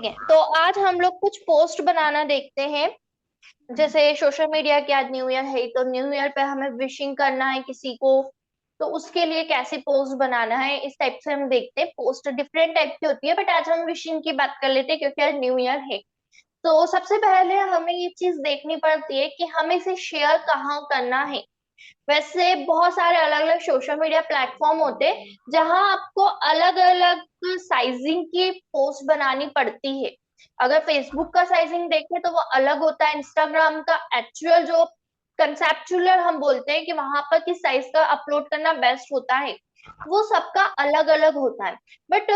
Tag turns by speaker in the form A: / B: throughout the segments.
A: ठीक है, तो आज हम लोग कुछ पोस्ट बनाना देखते हैं। जैसे सोशल मीडिया के आज न्यू ईयर है, तो न्यू ईयर पे हमें विशिंग करना है किसी को, तो उसके लिए कैसे पोस्ट बनाना है, इस टाइप से हम देखते हैं। पोस्ट डिफरेंट टाइप की होती है, बट आज हम विशिंग की बात कर लेते हैं क्योंकि आज न्यू ईयर है। तो सबसे पहले हमें ये चीज देखनी पड़ती है कि हमें इसे शेयर कहाँ करना है। वैसे बहुत सारे अलग अलग सोशल मीडिया प्लेटफॉर्म होते हैं जहां आपको अलग अलग साइजिंग की पोस्ट बनानी पड़ती है। अगर फेसबुक का साइजिंग देखें तो वो अलग होता है, इंस्टाग्राम का एक्चुअल जो कंसेप्चुअल हम बोलते हैं कि वहां पर किस साइज का अपलोड करना बेस्ट होता है, वो सबका अलग अलग होता है। But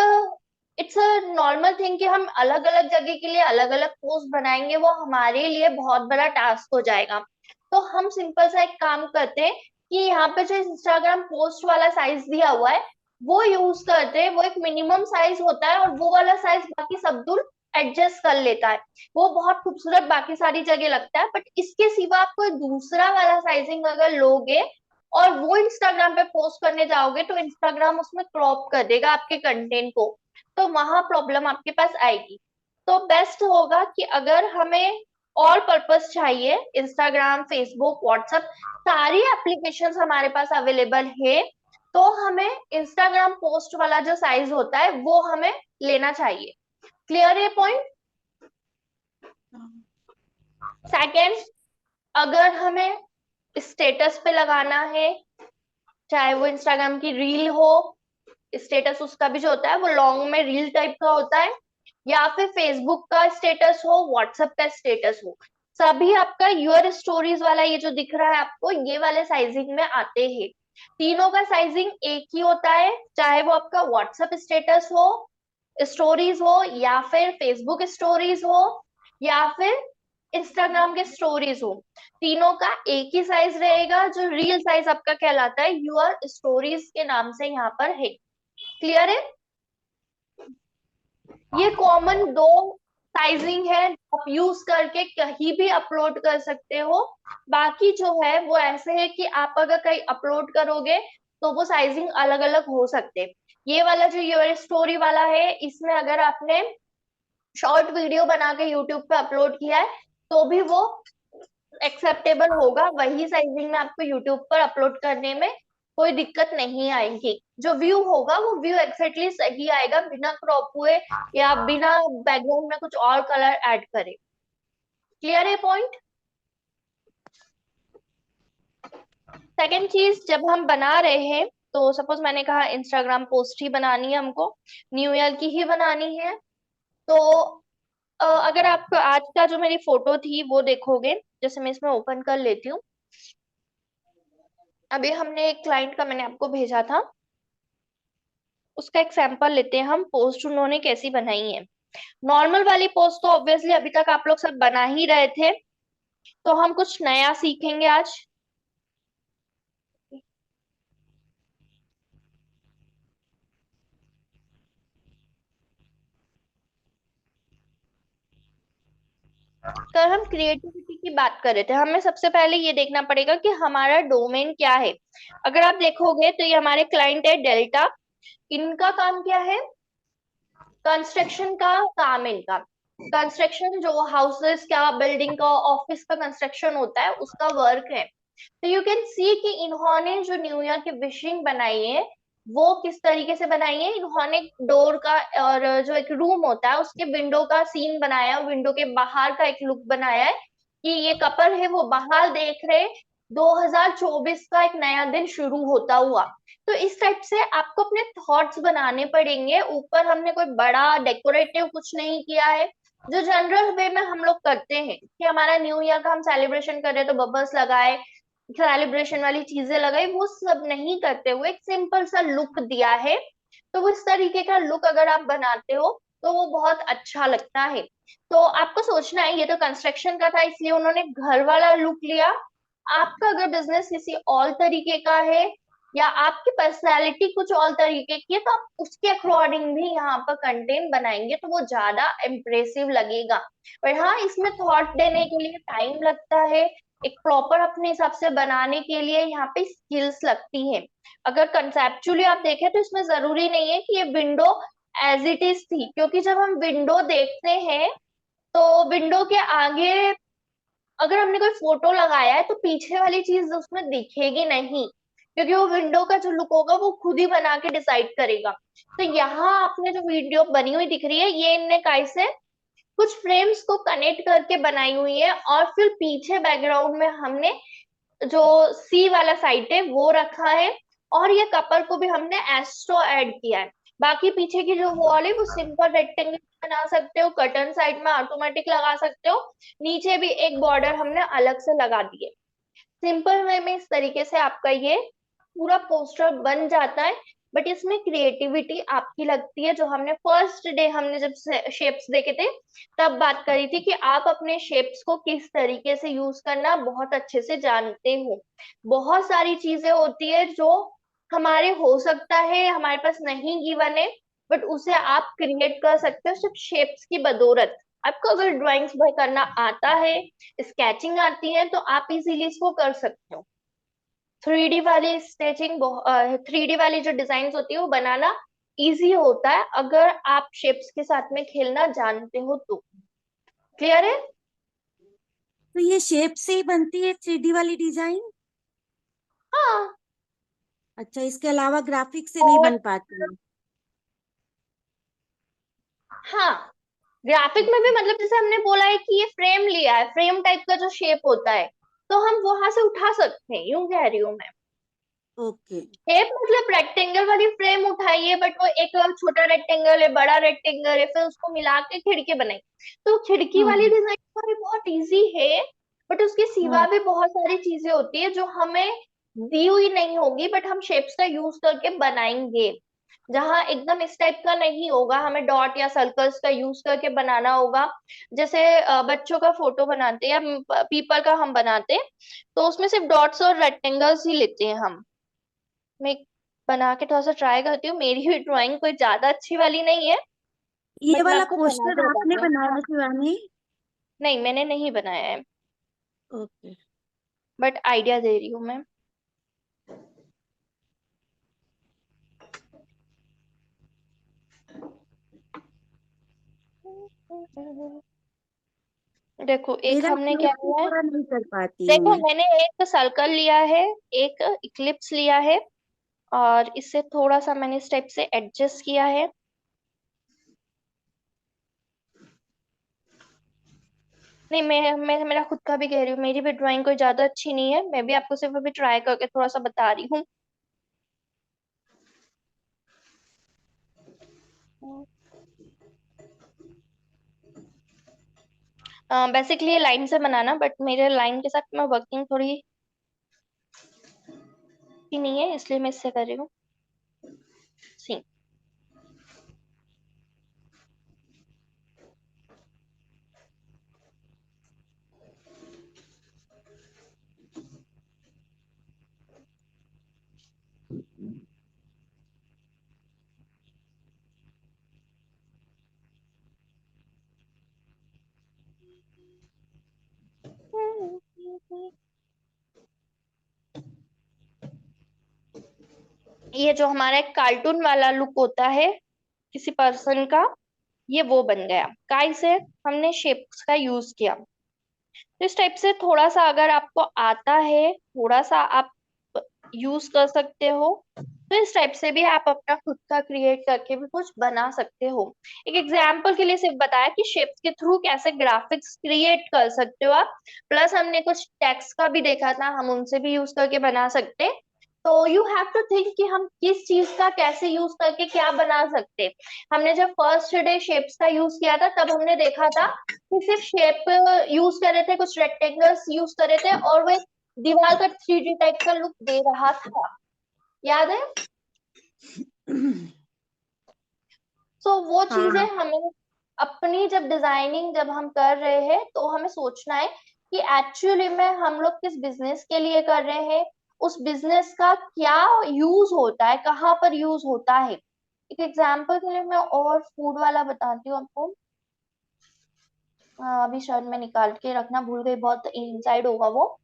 A: it's a normal thing कि हम अलग अलग जगह के लिए अलग अलग पोस्ट बनाएंगे, वो हमारे लिए बहुत बड़ा टास्क हो जाएगा। तो हम सिंपल सा एक काम करते हैं कि यहाँ पे जो इंस्टाग्राम पोस्ट वाला साइज दिया हुआ है वो यूज करते हैं। वो एक मिनिमम साइज होता है और वो वाला साइज बाकी सब दूर एडजस्ट कर लेता है। वो बहुत खूबसूरत बाकी सारी जगह लगता है, बट इसके सिवा आप कोई दूसरा वाला साइजिंग अगर लोगे और वो इंस्टाग्राम पे पोस्ट करने जाओगे तो इंस्टाग्राम उसमें क्रॉप कर देगा आपके कंटेंट को, तो वहां प्रॉब्लम आपके पास आएगी। तो बेस्ट होगा कि अगर हमें ऑल पर्पस चाहिए, इंस्टाग्राम, फेसबुक, व्हाट्सएप सारी एप्लीकेशंस हमारे पास अवेलेबल है, तो हमें इंस्टाग्राम पोस्ट वाला जो साइज होता है वो हमें लेना चाहिए। क्लियर है पॉइंट? सेकंड, अगर हमें स्टेटस पे लगाना है, चाहे वो इंस्टाग्राम की रील हो, स्टेटस उसका भी जो होता है वो लॉन्ग में रील टाइप का होता है, या फिर फेसबुक का स्टेटस हो, व्हाट्सएप का स्टेटस हो, सभी आपका यूर स्टोरीज वाला ये जो दिख रहा है आपको, ये वाले साइजिंग में आते हैं। तीनों का साइजिंग एक ही होता है, चाहे वो आपका व्हाट्सएप स्टेटस हो, स्टोरीज हो, या फिर फेसबुक स्टोरीज हो, या फिर इंस्टाग्राम के स्टोरीज हो। तीनों का एक ही साइज रहेगा, जो रियल साइज आपका कहलाता है यूर स्टोरीज के नाम से यहाँ पर है। क्लियर है? ये कॉमन दो साइजिंग है, आप यूज करके कहीं भी अपलोड कर सकते हो। बाकी जो है वो ऐसे है कि आप अगर कहीं अपलोड करोगे तो वो साइजिंग अलग अलग हो सकते हैं। ये वाला जो यूर स्टोरी वाला है, इसमें अगर आपने शॉर्ट वीडियो बना के यूट्यूब पे अपलोड किया है तो भी वो एक्सेप्टेबल होगा, वही साइजिंग में आपको यूट्यूब पर अपलोड करने में कोई दिक्कत नहीं आएगी। जो व्यू होगा वो व्यू एक्जेक्टली सही आएगा, बिना क्रॉप हुए या बिना बैकग्राउंड में कुछ और कलर ऐड करे। क्लियर है पॉइंट? सेकेंड चीज, जब हम बना रहे हैं, तो सपोज मैंने कहा इंस्टाग्राम पोस्ट ही बनानी है हमको, न्यू ईयर की ही बनानी है, तो अगर आप आज का जो मेरी फोटो थी वो देखोगे, जैसे मैं इसमें ओपन कर लेती हूँ। अभी हमने एक क्लाइंट का मैंने आपको भेजा था, उसका एक सैंपल लेते हैं हम, पोस्ट उन्होंने कैसी बनाई है। नॉर्मल वाली पोस्ट तो ऑब्वियसली अभी तक आप लोग सब बना ही रहे थे, तो हम कुछ नया सीखेंगे आज। अगर हम क्रिएटिविटी की बात कर रहे थे, हमें सबसे पहले ये देखना पड़ेगा कि हमारा डोमेन क्या है। अगर आप देखोगे तो ये हमारे क्लाइंट है डेल्टा, इनका काम क्या है? कंस्ट्रक्शन का काम है इनका। कंस्ट्रक्शन जो हाउसेस का, बिल्डिंग का, ऑफिस का कंस्ट्रक्शन होता है उसका वर्क है। तो यू कैन सी कि इन्होंने जो न्यू ईयर की विशिंग बनाई है वो किस तरीके से बनाई है। इन्होंने डोर का और जो एक रूम होता है उसके विंडो का सीन बनाया है, विंडो के बाहर का एक लुक बनाया है कि ये कपल है वो बाहर देख रहे, 2024 का एक नया दिन शुरू होता हुआ। तो इस टाइप से आपको अपने थॉट्स बनाने पड़ेंगे। ऊपर हमने कोई बड़ा डेकोरेटिव कुछ नहीं किया है, जो जनरल वे में हम लोग करते हैं कि हमारा न्यू ईयर का हम सेलिब्रेशन कर रहे हैं तो बबल्स लगाए, सेलिब्रेशन वाली चीजें लगाई, वो सब नहीं करते हुए एक सिंपल सा लुक दिया है। तो वो इस तरीके का लुक अगर आप बनाते हो तो वो बहुत अच्छा लगता है। तो आपको सोचना है, ये तो कंस्ट्रक्शन का था इसलिए उन्होंने घर वाला लुक लिया। आपका अगर बिजनेस किसी और तरीके का है या आपकी पर्सनैलिटी कुछ और तरीके की है, तो आप उसके अकॉर्डिंग भी यहाँ पर कंटेंट बनाएंगे तो वो ज्यादा इम्प्रेसिव लगेगा। पर हाँ, इसमें थॉट देने के लिए टाइम लगता है, एक प्रॉपर अपने हिसाब से बनाने के लिए यहाँ पे स्किल्स लगती हैं। अगर कंसेप्चुअली आप देखें तो इसमें जरूरी नहीं है कि ये विंडो एज इट इज थी, क्योंकि जब हम विंडो देखते हैं तो विंडो के आगे अगर हमने कोई फोटो लगाया है तो पीछे वाली चीज उसमें दिखेगी नहीं, क्योंकि वो विंडो का जो लुक होगा वो खुद ही बना के डिसाइड करेगा। तो यहाँ आपने जो वीडियो बनी हुई दिख रही है, ये इनने कैसे कुछ फ्रेम्स को कनेक्ट करके बनाई हुई है, और फिर पीछे बैकग्राउंड में हमने जो सी वाला साइड है वो रखा है, और ये कपल को भी हमने एस्ट्रो ऐड किया है। बाकी पीछे की जो वॉल है वो सिंपल रेक्टेंगल बना सकते हो, कर्टन साइड में ऑटोमेटिक लगा सकते हो, नीचे भी एक बॉर्डर हमने अलग से लगा दिए। सिंपल वे में इस तरीके से आपका ये पूरा पोस्टर बन जाता है। बट इसमें क्रिएटिविटी आपकी लगती है, जो हमने फर्स्ट डे हमने जब शेप्स देखे थे तब बात करी थी कि आप अपने शेप्स को किस तरीके से यूज करना बहुत अच्छे से जानते हो। बहुत सारी चीजें होती है जो हमारे हो सकता है हमारे पास नहीं गिवन है, बट उसे आप क्रिएट कर सकते हो सिर्फ शेप्स की बदौलत। आपको अगर ड्राइंग्स करना आता है, स्केचिंग आती है, तो आप इजीली इसको कर सकते हो। 3D वाली स्केचिंग, 3D वाली जो डिजाइन होती है वो बनाना इजी होता है अगर आप शेप्स के साथ में खेलना जानते हो तो। क्लियर है?
B: तो ये शेप से ही बनती है 3D वाली डिजाइन?
A: हाँ।
B: अच्छा, इसके अलावा ग्राफिक से नहीं
A: और
B: बन पाती है?
A: हाँ, ग्राफिक में भी मतलब जैसे हमने बोला है कि ये फ्रेम लिया है, फ्रेम टाइप का जो शेप होता है, तो हम वहां से उठा सकते हैं, यूं कह रही हूँ मैं।
B: ओके।
A: शेप मतलब रेक्टेंगल वाली फ्रेम उठाई है, बट वो एक छोटा रेक्टेंगल है, बड़ा रेक्टेंगल है, फिर उसको मिला के खिड़की बनाई। तो खिड़की वाली
B: हम्म।
A: डिजाइन भी बहुत इजी है, बट उसके सिवा
B: हम्म।
A: भी बहुत सारी चीजें होती है जो हमें दी हुई नहीं होगी, बट हम शेप्स का यूज करके बनाएंगे। जहाँ एकदम इस टाइप का नहीं होगा, हमें डॉट या सर्कल्स का यूज करके बनाना होगा। जैसे बच्चों का फोटो बनाते हैं या पीपल का हम बनाते हैं, तो उसमें सिर्फ डॉट्स और रेक्टेंगल्स ही लेते हैं हम। मैं बना के थोड़ा सा ट्राई करती हूँ, मेरी भी ड्राइंग कोई ज्यादा अच्छी वाली नहीं है,
B: ये
A: बट मैं
B: वाला
A: आपको बना
B: पोस्टर
A: के
B: आपने
A: बताती हूँ।
B: बनाया है शिवानी?
A: नहीं, मैंने नहीं बनाया है,
B: ओके।
A: बट आइडिया दे रही हूँ मैं। देखो, एक
B: मेरा
A: हमने
B: शेप
A: क्या
B: से
A: किया है।
B: थोड़ा नहीं कर पाती हूँ
A: देखो,
B: मैं।
A: मैंने एक सर्कल लिया है, एक इक्लिप्स लिया है, और इससे थोड़ा सा मैंने इस टाइप से एडजस्ट किया है। नहीं, मैं मेरा खुद का भी कह रही हूँ, मेरी भी ड्राइंग कोई ज्यादा अच्छी नहीं है, मैं भी आपको सिर्फ अभी ट्राई करके थोड़ा सा बता रही हूँ। बेसिकली ये लाइन से बनाना, बट मेरे लाइन के साथ मैं वर्किंग थोड़ी ही नहीं है, इसलिए मैं इससे कर रही हूँ। सी। ये जो हमारा एक कार्टून वाला लुक होता है किसी पर्सन का, ये वो बन गया। काय से हमने शेप्स का यूज किया। तो इस टाइप से थोड़ा सा अगर आपको आता है, थोड़ा सा आप यूज कर सकते हो, तो इस टाइप से भी आप अपना खुद का क्रिएट करके भी कुछ बना सकते हो। एक एग्जाम्पल के लिए सिर्फ बताया कि शेप्स के थ्रू कैसे ग्राफिक्स क्रिएट कर सकते हो आप। प्लस हमने कुछ टेक्स्ट का भी देखा था, हम उनसे भी यूज करके बना सकते हैं। तो यू हैव टू थिंक कि हम किस चीज का कैसे यूज करके क्या बना सकते हैं। हमने जब फर्स्ट डे शेप्स का यूज किया था तब हमने देखा था कि सिर्फ शेप यूज कर रहे थे, कुछ रेक्टेंगल्स यूज कर रहे थे, और वो एक दीवार का 3D टाइप का लुक दे रहा था। याद है? सो वो चीजें
B: हाँ।
A: हमें अपनी जब डिजाइनिंग जब हम कर रहे हैं तो हमें सोचना है कि एक्चुअली में हम लोग किस बिजनेस के लिए कर रहे हैं, उस बिजनेस का क्या यूज होता है, कहाँ पर यूज होता है। एक एग्जांपल के लिए मैं और फूड वाला बताती हूँ आपको। अभी शायद मैं निकाल के रखना भूल गई, बहुत इनसाइड होगा वो।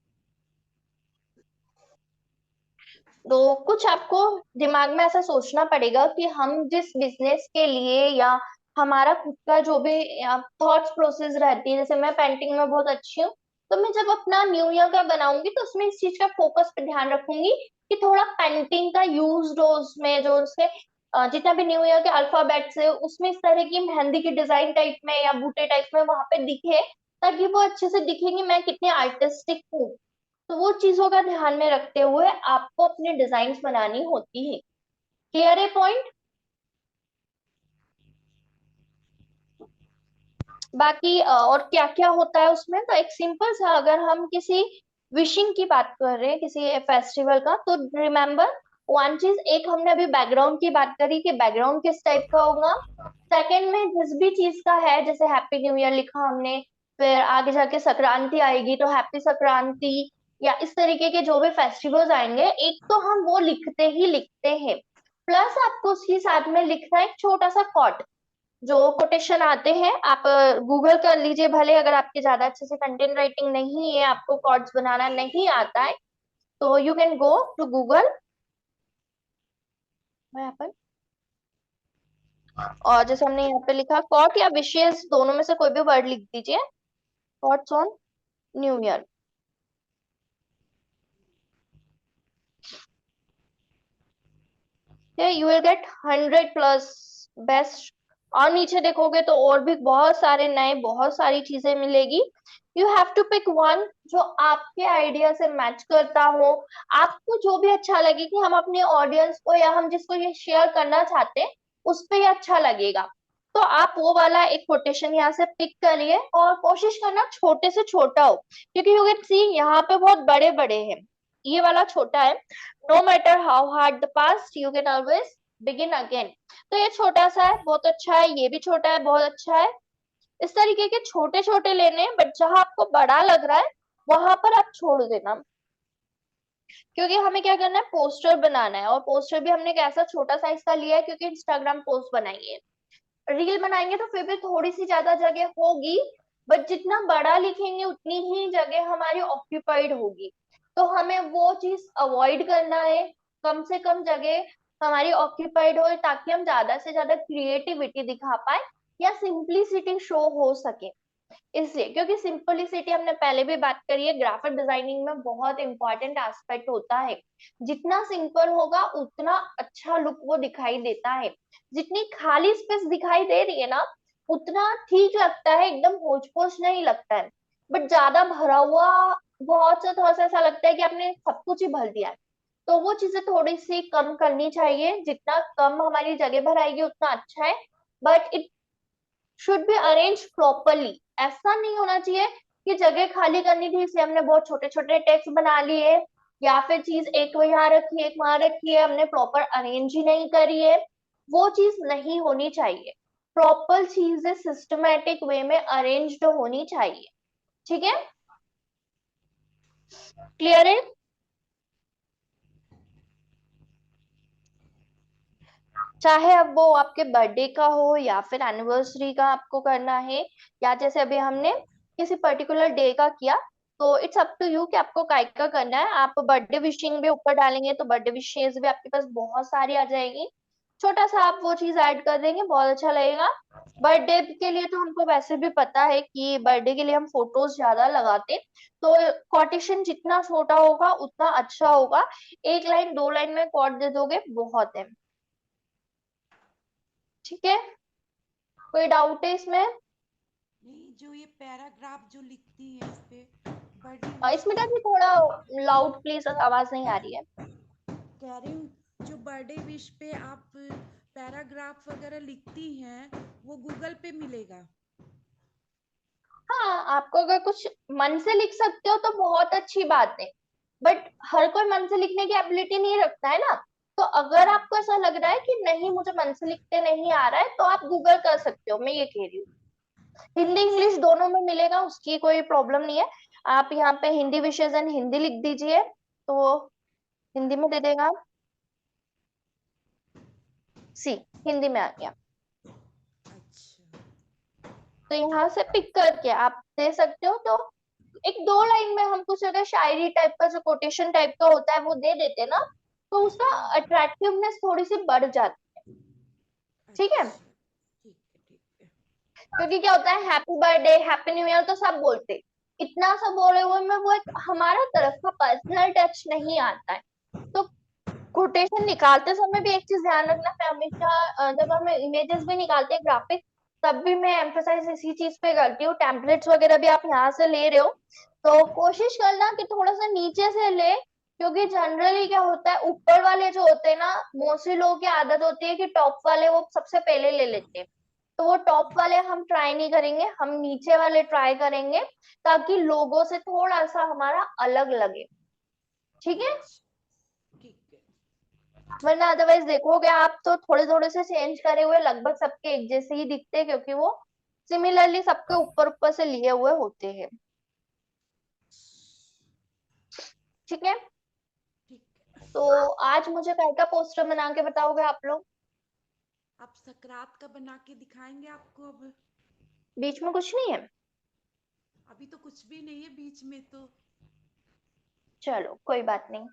A: तो कुछ आपको दिमाग में ऐसा सोचना पड़ेगा कि हम जिस बिजनेस के लिए या हमारा खुद का जो भी थॉट्स प्रोसेस रहती है, जैसे मैं पेंटिंग में बहुत अच्छी हूँ, तो मैं जब अपना न्यू ईयर का बनाऊंगी तो उसमें इस चीज का फोकस पे ध्यान रखूंगी कि थोड़ा पेंटिंग का यूज हो उसमें, जो उसके जितना भी न्यू ईयर के अल्फाबेट्स है उसमें इस तरह की मेहंदी की डिजाइन टाइप में या बूटे टाइप में वहां पे दिखे, ताकि वो अच्छे से दिखे कि मैं कितनी आर्टिस्टिक हूँ। तो वो चीजों का ध्यान में रखते हुए आपको अपनी डिजाइन्स बनानी होती है। क्लियर है पॉइंट? बाकी और क्या क्या होता है उसमें, तो एक सिंपल सा, अगर हम किसी विशिंग की बात कर रहे हैं किसी फेस्टिवल का, तो रिमेम्बर वन चीज, एक हमने अभी बैकग्राउंड की बात करी कि बैकग्राउंड किस टाइप का होगा। सेकंड में जिस भी चीज का है, जैसे हैप्पी न्यू ईयर लिखा हमने, फिर आगे जाके संक्रांति आएगी तो हैप्पी संक्रांति, या इस तरीके के जो भी फेस्टिवल्स आएंगे, एक तो हम वो लिखते ही लिखते हैं, प्लस आपको उसके साथ में लिखना है एक छोटा सा कॉट। जो कोटेशन आते हैं आप गूगल कर लीजिए, भले अगर आपके ज्यादा अच्छे से कंटेंट राइटिंग नहीं है, आपको कॉर्ड्स बनाना नहीं आता है, तो you can go to Google यहाँ पर, और जैसे हमने यहाँ पे लिखा कॉट या विशेष, दोनों में से कोई भी वर्ड लिख दीजिए, quotes on new year. You will get 100+ best. और नीचे देखोगे तो और भी बहुत सारे नए, बहुत सारी चीजें मिलेगी। You have to pick one जो आपके आइडिया से मैच करता हो, आपको जो भी अच्छा लगे कि हम अपने ऑडियंस को या हम जिसको ये शेयर करना चाहते हैं उस पे ये अच्छा लगेगा। तो आप वो वाला एक कोटेशन यहाँ से पिक करिए और कोशिश करना छोटे से छोटा हो, क्योंकि यू कैन सी यहाँ पे बहुत बड़े बड़े हैं, ये वाला छोटा है। No matter how hard the past you can always begin again. तो ये छोटा सा है, बहुत अच्छा है, ये भी छोटा है, बहुत अच्छा है। इस तरीके के छोटे छोटे लेने हैं, बट जहां आपको बड़ा लग रहा है वहां पर आप छोड़ देना, क्योंकि हमें क्या करना है, पोस्टर बनाना है, और पोस्टर भी हमने कैसा छोटा साइज का लिया है क्योंकि इंस्टाग्राम पोस्ट बनाएंगे। रील बनाएंगे तो फिर भी थोड़ी सी ज्यादा जगह होगी, बट जितना बड़ा लिखेंगे उतनी ही जगह हमारी ऑक्यूपाइड होगी। तो हमें वो चीज अवॉइड करना है, कम से कम जगह हमारी ऑक्यूपाइड हो, ताकि हम ज्यादा से ज्यादा क्रिएटिविटी दिखा पाए या सिंप्लिसिटी शो हो सके। इसलिए, क्योंकि सिंपलिसिटी हमने पहले भी बात करी है, ग्राफिक डिजाइनिंग में बहुत इंपॉर्टेंट एस्पेक्ट होता है। जितना सिंपल होगा उतना अच्छा लुक वो दिखाई देता है। जितनी खाली स्पेस दिखाई दे रही है ना, उतना ठीक लगता है, एकदम होच पोच नहीं लगता है। बट ज्यादा भरा हुआ बहुत सा थोड़ा सा ऐसा लगता है कि आपने सब कुछ ही भर दिया है। तो वो चीजें थोड़ी सी कम करनी चाहिए, जितना कम हमारी जगह भराएगी उतना अच्छा है। But it should be arrange properly. ऐसा नहीं होना चाहिए कि जगह खाली करनी थी इसलिए हमने बहुत छोटे छोटे टेक्स्ट बना लिए, या फिर चीज एक यहाँ रखी है एक वहां रखी है, हमने प्रॉपर अरेंज ही नहीं करी है। वो चीज नहीं होनी चाहिए। प्रॉपर चीजें सिस्टमेटिक वे में अरेंज्ड होनी चाहिए। ठीक है? क्लियर है? चाहे अब वो आपके बर्थडे का हो या फिर एनिवर्सरी का आपको करना है, या जैसे अभी हमने किसी पर्टिकुलर डे का किया, तो इट्स अप टू यू कि आपको काय का करना है। आप बर्थडे विशिंग भी ऊपर डालेंगे तो बर्थडे विशेष भी आपके पास बहुत सारी आ जाएगी। छोटा सा आप वो चीज ऐड कर देंगे, बहुत अच्छा लगेगा। बर्थडे के लिए तो हमको वैसे भी पता है कि बर्थडे के लिए हम फोटोज ज्यादा लगाते, तो कोटेशन जितना छोटा होगा उतना अच्छा होगा। एक लाइन दो लाइन में कोट दे दोगे बहुत है। ठीक है? कोई डाउट है इसमें?
C: नहीं, जो ये पैराग्राफ जो लिखती है इस पे, बर्थडे विश
A: इसमें
C: पे,
A: भी थोड़ा लाउड प्लीज, आवाज नहीं आ रही है।
C: कह रही हूँ जो बर्थडे विश पे आप पैराग्राफ वगैरह लिखती हैं वो गूगल पे मिलेगा।
A: हाँ, आपको अगर कुछ मन से लिख सकते हो तो बहुत अच्छी बात है, बट हर कोई मन से लिखने की एबिलिटी नहीं रखता है ना। तो अगर
C: हाँ।
A: आपको ऐसा लग रहा है कि नहीं मुझे मन से लिखते नहीं आ रहा है, तो आप गूगल कर सकते हो, मैं ये कह रही हूँ। हिंदी इंग्लिश दोनों में मिलेगा, उसकी कोई प्रॉब्लम नहीं है। आप यहाँ पे हिंदी विशेष एंड हिंदी लिख दीजिए तो हिंदी में दे देगा। सी, हिंदी में आ गया।
C: अच्छा।
A: तो यहाँ से पिक करके आप दे सकते हो। तो एक दो लाइन में हम कुछ अगर शायरी टाइप का जो कोटेशन टाइप का होता है वो दे देते ना, तो उसका अट्रैक्टिवनेस थोड़ी सी बढ़ जाती है। ठीक है,
C: अच्छा, ठीक है, ठीक है।
A: क्योंकि क्या होता है, happy birthday, happy new year तो सब बोलते, इतना सब बोले हुए में वो एक हमारा तरफ का पर्सनल टच नहीं आता है। तो कोटेशन निकालते समय भी एक चीज ध्यान रखना, मैं हमेशा जब हम इमेजेस भी निकालते हैं ग्राफिक, तब भी मैं एम्फोसाइज इसी चीज पे करती हूँ। टेम्पलेट्स वगैरह भी आप यहाँ से ले रहे हो तो कोशिश करना कि थोड़ा सा नीचे से ले, क्योंकि जनरली क्या होता है, ऊपर वाले जो होते हैं ना, मोस्टली लोगों की आदत होती है कि टॉप वाले वो सबसे पहले ले लेते हैं। तो वो टॉप वाले हम ट्राई नहीं करेंगे, हम नीचे वाले ट्राई करेंगे, ताकि लोगों से थोड़ा सा हमारा अलग लगे। ठीक है,
C: ठीक है।
A: वरना अदरवाइज देखोगे आप तो थोड़े थोड़े से चेंज करे हुए लगभग सबके एक जैसे ही दिखते हैं, क्योंकि वो सिमिलरली सबके ऊपर ऊपर से लिए हुए होते हैं। ठीक है,
C: ठीक है।
A: तो आज मुझे काय का पोस्टर बना के बताओगे आप लोग?
C: आप सकरात का बना के दिखाएंगे आपको अब?
A: बीच में कुछ नहीं है?
C: अभी तो कुछ भी नहीं है बीच में तो।
A: चलो कोई बात नहीं।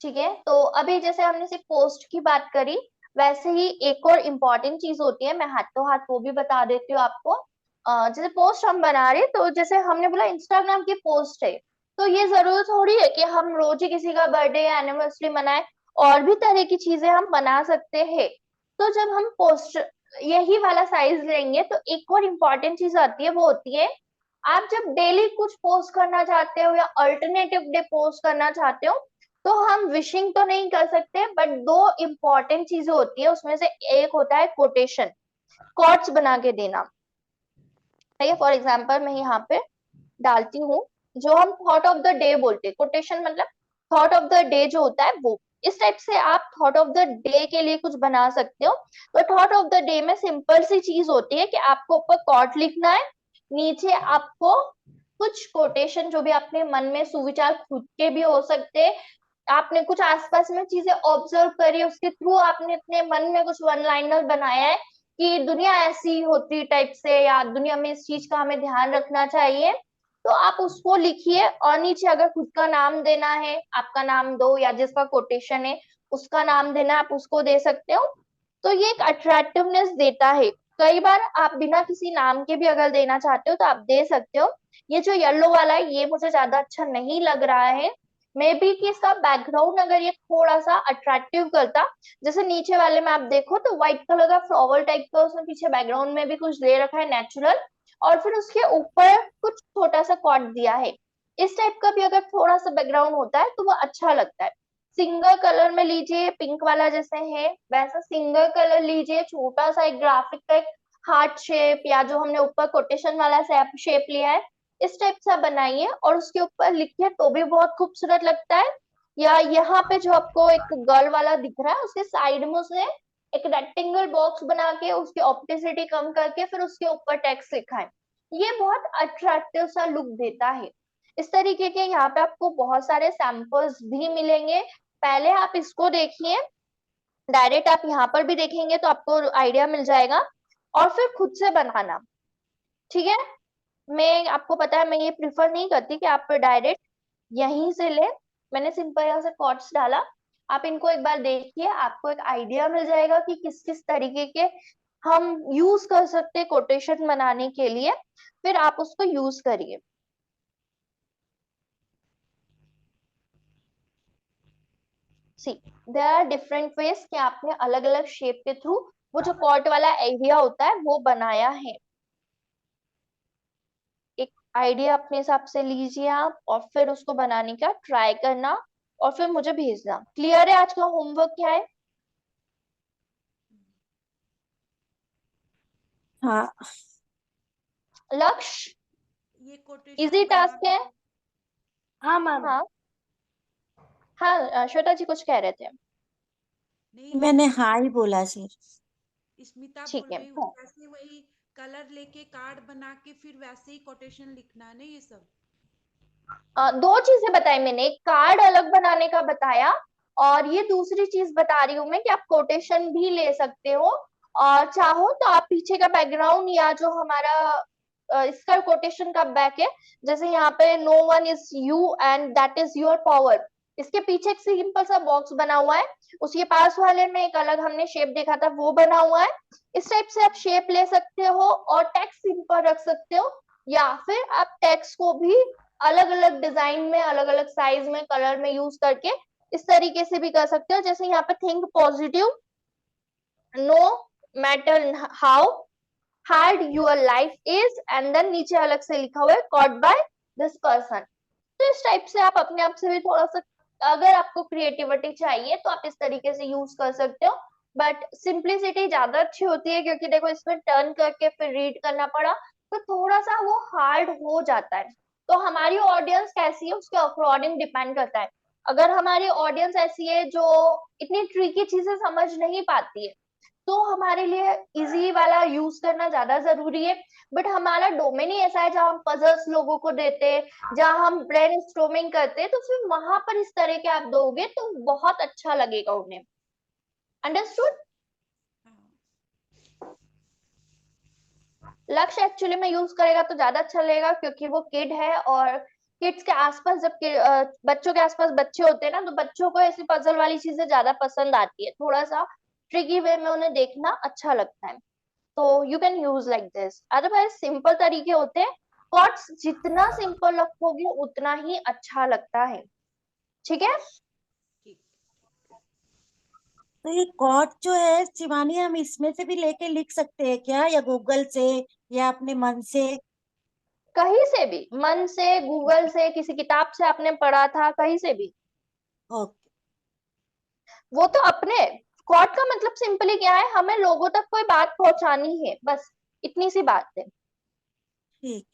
A: ठीक है, तो अभी जैसे हमने सिर्फ पोस्ट की बात करी, वैसे ही एक और इम्पोर्टेंट चीज होती है, मैं हाथों हाथ वो भी बता देती हूँ आपको। जैसे पोस्ट हम बना रहे, तो जैसे हमने बोला इंस्टाग्राम की पोस्ट है, तो ये जरूरी थोड़ी है कि हम रोज ही किसी का बर्थडे या एनिवर्सरी मनाए, और भी तरह की चीजें हम बना सकते हैं। तो जब हम पोस्ट यही वाला साइज लेंगे, तो एक और इम्पोर्टेंट चीज आती है, वो होती है आप जब डेली कुछ पोस्ट करना चाहते हो या अल्टरनेटिव डे पोस्ट करना चाहते हो, तो हम विशिंग तो नहीं कर सकते, बट दो इम्पोर्टेंट चीजें होती है, उसमें से एक होता है कोटेशन, कोट्स बना के देना। ठीक है, फॉर एग्जाम्पल मैं यहाँ पे डालती हूँ, जो हम थॉट ऑफ द डे बोलते हैं, कोटेशन मतलब थॉट ऑफ द डे जो होता है वो, इस टाइप से आप थॉट ऑफ द डे के लिए कुछ बना सकते हो। तो थॉट ऑफ द डे में सिंपल सी चीज होती है कि आपको ऊपर कॉट लिखना है, नीचे आपको कुछ कोटेशन जो भी अपने मन में सुविचार खुद के भी हो सकते हैं, आपने कुछ आसपास में चीजें ऑब्जर्व करी, उसके थ्रू आपने अपने मन में कुछ वन लाइनर बनाया है कि दुनिया ऐसी होती टाइप से, या दुनिया में इस चीज का हमें ध्यान रखना चाहिए, तो आप उसको लिखिए। और नीचे अगर खुद का नाम देना है, आपका नाम दो, या जिसका कोटेशन है उसका नाम देना, आप उसको दे सकते हो। तो ये एक अट्रैक्टिवनेस देता है। कई बार आप बिना किसी नाम के भी अगर देना चाहते हो तो आप दे सकते हो। ये जो येलो वाला है ये मुझे ज्यादा अच्छा नहीं लग रहा है, मे बी कि इसका बैकग्राउंड अगर ये थोड़ा सा अट्रैक्टिव करता, जैसे नीचे वाले में आप देखो तो व्हाइट कलर का फ्लावर टाइप का उसमें पीछे बैकग्राउंड में भी कुछ दे रखा है नेचुरल, और फिर उसके ऊपर कुछ छोटा सा कॉट दिया है, इस टाइप का भी अगर थोड़ा सा बैकग्राउंड होता है तो वो अच्छा लगता है। सिंगल कलर में लीजिए, पिंक वाला जैसे है वैसा सिंगल कलर लीजिए, छोटा सा एक ग्राफिक का एक हार्ट शेप, या जो हमने ऊपर कोटेशन वाला शेप लिया है इस टाइप से बनाइए, और उसके ऊपर लिखिए तो भी बहुत खूबसूरत लगता है। या यहाँ पे जो आपको एक गर्ल वाला दिख रहा है, उसके साइड में उसने एक रेक्टेंगल बॉक्स बना के उसकी ऑप्टिसिटी कम करके फिर उसके ऊपर टेक्स्ट लिखा है, ये बहुत अट्रैक्टिव सा लुक देता है। इस तरीके के यहाँ पे आपको बहुत सारे सैंपल्स भी मिलेंगे, पहले आप इसको देखिए, डायरेक्ट आप यहाँ पर भी देखेंगे तो आपको आइडिया मिल जाएगा, और फिर खुद से बनाना। ठीक है, मैं आपको पता है मैं ये प्रिफर नहीं करती कि आप डायरेक्ट यहीं से ले, मैंने सिंपल यहाँ से कॉर्ड्स डाला, आप इनको एक बार देखिए, आपको एक आइडिया मिल जाएगा कि किस किस तरीके के हम यूज कर सकते हैं कोटेशन बनाने के लिए, फिर आप उसको यूज करिए। सी देयर आर डिफरेंट वेज कि आपने अलग अलग शेप के थ्रू वो जो कॉर्ड वाला एरिया होता है वो बनाया है। एक आइडिया अपने हिसाब से लीजिए आप, और फिर उसको बनाने का ट्राई करना, और फिर मुझे भेजना। क्लियर है आज का होमवर्क क्या है?
B: हाँ
A: लक्ष्य
C: ये कोटेशन
A: इजी
C: बना
A: टास्क है।
B: हाँ मैम,
A: हाँ हाँ, श्वेता जी कुछ कह रहे थे।
C: नहीं,
B: मैंने हाँ ही बोला सर।
C: स्मिता
A: ठीक
C: बोल
A: है,
C: रही हूँ वैसे वही कलर लेके कार्ड बना के फिर वैसे ही कोटेशन लिखना है ना ये सब।
A: दो चीजें बताई मैंने, एक कार्ड अलग बनाने का बताया, और ये दूसरी चीज बता रही हूँ मैं कि आप कोटेशन भी ले सकते हो, और चाहो तो आप पीछे का बैकग्राउंड या जो हमारा इसका कोटेशन का बैक है, जैसे यहाँ पे no one is you and that is your power, इसके पीछे एक सिंपल सा बॉक्स बना हुआ है, उसके पास वाले में एक अलग हमने शेप देखा था वो बना हुआ है। इस टाइप से आप शेप ले सकते हो और टेक्स्ट सिंपल रख सकते हो, या फिर आप टेक्स्ट को भी अलग अलग डिजाइन में, अलग अलग साइज में, कलर में यूज करके इस तरीके से भी कर सकते हो। जैसे यहाँ पे think positive, no matter how hard your life is, and then नीचे अलग से लिखा हुआ है कॉट बाय दिस पर्सन। तो इस टाइप से आप अपने आप से भी थोड़ा सा, अगर आपको क्रिएटिविटी चाहिए तो आप इस तरीके से यूज कर सकते हो, बट सिंप्लिसिटी ज्यादा अच्छी होती है, क्योंकि देखो इसमें टर्न करके फिर रीड करना पड़ा तो थोड़ा सा वो हार्ड हो जाता है। तो हमारी ऑडियंस कैसी है उसके अकॉर्डिंग डिपेंड करता है। अगर हमारी ऑडियंस ऐसी है जो इतनी ट्रिकी चीजें समझ नहीं पाती है, तो हमारे लिए इजी वाला यूज करना ज्यादा जरूरी है। बट हमारा डोमेन ही ऐसा है जहाँ हम पजल्स लोगों को देते हैं, जहाँ हम ब्रेन स्टॉर्मिंग करते हैं, तो फिर वहां पर इस तरह के आप दोगे तो बहुत अच्छा लगेगा उन्हें। अंडरस्टूड? लक्ष्य एक्चुअली में यूज करेगा तो ज्यादा अच्छा लगेगा, क्योंकि वो किड है, और किड्स के आसपास जब बच्चों के आसपास बच्चे होते हैं ना, तो बच्चों को ऐसी पजल वाली चीजें ज्यादा पसंद आती है, थोड़ा सा ट्रिकी वे में उन्हें देखना अच्छा लगता है। तो you can use like this. Otherwise simple तरीके होते हैं, कॉर्ड्स जितना सिंपल रखोगे उतना ही अच्छा लगता है। ठीक है?
C: ठीक।
B: तो ये कॉट जो है शिवानी, हम इसमें से भी लेके लिख सकते हैं क्या, या गूगल से, या अपने मन से?
A: कहीं से भी, मन से, गूगल से, किसी किताब से आपने पढ़ा था, कहीं से भी।
B: ओके।
A: वो तो अपने कॉट का मतलब सिंपली क्या है, हमें लोगों तक कोई बात पहुंचानी है, बस इतनी सी बात है।
B: ठीक।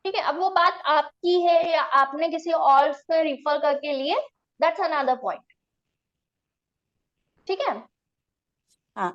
A: ठीक है, अब वो बात आपकी है या आपने किसी और से रिफर करके लिए, दैट्स अनदर पॉइंट। ठीक है?
B: हाँ।